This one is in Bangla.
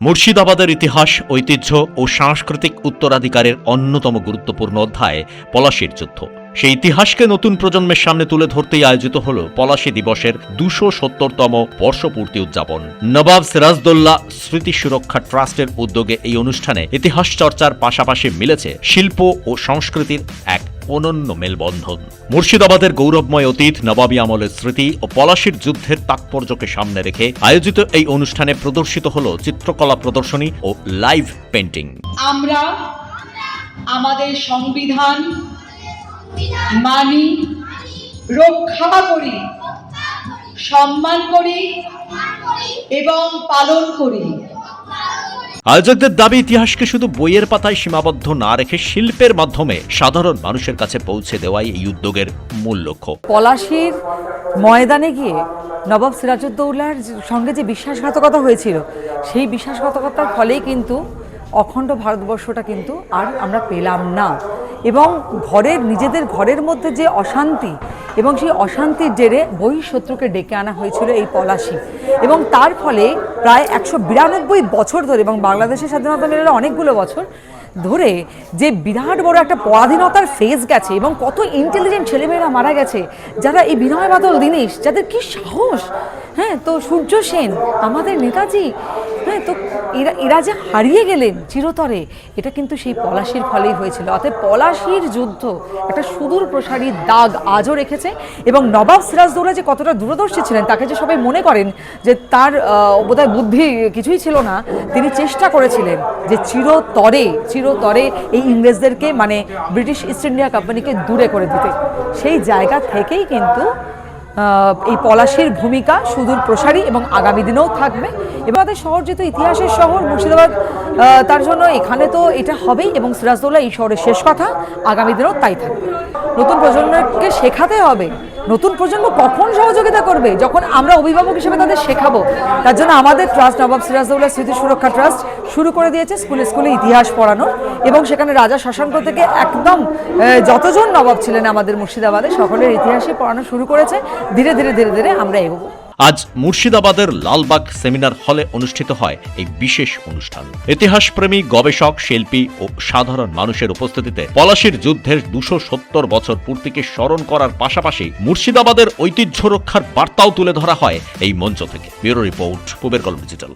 মুর্শিদাবাদের ইতিহাস, ঐতিহ্য ও সাংস্কৃতিক উত্তরাধিকারের অন্যতম গুরুত্বপূর্ণ অধ্যায় পলাশীর যুদ্ধ। সেই ইতিহাসকে নতুন প্রজন্মের সামনে তুলে ধরতেই আয়োজিত হল পলাশী দিবসের ২৭০তম বর্ষপূর্তি উদযাপন। নবাব সিরাজদৌল্লা স্মৃতি সুরক্ষা ট্রাস্টের উদ্যোগে এই অনুষ্ঠানে ইতিহাস চর্চার পাশাপাশি মিলেছে শিল্প ও সংস্কৃতির এক অনন্য মেলবন্ধন। মুর্শিদাবাদের গৌরবময় অতীত, নবাবী আমলের স্মৃতি ও পলাশীর যুদ্ধের তাৎপর্যকে সামনে রেখে আয়োজিত এই অনুষ্ঠানে প্রদর্শিত হল চিত্রকলা প্রদর্শনী ও লাইভ পেন্টিং। আমরা আমাদের সংবিধান মানি, রক্ষা করি, সম্মান করি এবং পালন করি। আয়োজকদের দাবি, ইতিহাসকে শুধু বইয়ের পাতায় সীমাবদ্ধ না রেখে শিল্পের মাধ্যমে সাধারণ মানুষের কাছে পৌঁছে দেওয়াই এই উদ্যোগের মূল লক্ষ্য। পলাশীর ময়দানে গিয়ে নবাব সিরাজউদ্দৌলার সঙ্গে যে বিশ্বাসঘাতকতা হয়েছিল, সেই বিশ্বাসঘাতকতার ফলেই কিন্তু অখণ্ড ভারতবর্ষটা কিন্তু আর আমরা পেলাম না। এবং নিজেদের ঘরের মধ্যে যে অশান্তি, এবং সেই অশান্তির জেরে বহিঃশত্রুকে ডেকে আনা হয়েছিল এই পলাশী, এবং তার ফলে প্রায় ১৯২ বছর ধরে, এবং বাংলাদেশের স্বাধীনতা মেলে অনেকগুলো বছর ধরে যে বিরাট বড় একটা পরাধীনতার ফেজ গেছে, এবং কত ইন্টেলিজেন্ট ছেলেমেয়েরা মারা গেছে যারা এই বিনয় বাদল দীনেশ, যাদের কি সাহস, তো সূর্য সেন, আমাদের নেতাজি, তো এরা যে হারিয়ে গেলেন চিরতরে, এটা কিন্তু সেই পলাশীর ফলেই হয়েছিল। অর্থাৎ পলাশীর যুদ্ধ একটা সুদূর প্রসারী দাগ আজও রেখেছে। এবং নবাব সিরাজদৌল্লা যে কতটা দূরদর্শী ছিলেন, তাকে যে সবাই মনে করেন যে তার বোধহয় বুদ্ধি কিছুই ছিল না, তিনি চেষ্টা করেছিলেন যে চিরতরে এই ইংরেজদেরকে, মানে ব্রিটিশ ইস্ট ইন্ডিয়া কোম্পানিকে দূরে করে দিতে। সেই জায়গা থেকেই কিন্তু এই পলাশীর ভূমিকা সুদূর প্রসারী এবং আগামী দিনেও থাকবে। এবং আমাদের শহর যেহেতু ইতিহাসের শহর মুর্শিদাবাদ, তার জন্য এখানে তো এটা হবেই, এবং সিরাজদৌল্লা এই শহরের শেষ কথা, আগামী দিনেও তাই থাকবে। নতুন প্রজন্মকে শেখাতে হবে। নতুন প্রজন্ম কখন সহযোগিতা করবে? যখন আমরা অভিভাবক হিসেবে তাদের শেখাবো। তার জন্য আমাদের ট্রাস্ট, নবাব সিরাজদৌল্লা স্মৃতি সুরক্ষা ট্রাস্ট শুরু করে দিয়েছে স্কুলে স্কুলে ইতিহাস পড়ানো, এবং সেখানে রাজা শশাঙ্ক থেকে একদম যতজন নবাব ছিলেন আমাদের মুর্শিদাবাদে, সকলের ইতিহাসই পড়ানো শুরু করেছে। ধীরে ধীরে আমরা এগোবো। আজ মুর্শিদাবাদের লালবাগ সেমিনার হলে অনুষ্ঠিত হয় এই বিশেষ অনুষ্ঠান। ইতিহাসপ্রেমী, গবেষক, শিল্পী ও সাধারণ মানুষের উপস্থিতিতে পলাশীর যুদ্ধের ২৭০ বছর পূর্তিকে স্মরণ করার পাশাপাশি মুর্শিদাবাদের ঐতিহ্য রক্ষার বার্তাও তুলে ধরা হয় এই মঞ্চ থেকে। ব্যুরো রিপোর্ট, পূবের কলম ডিজিটাল।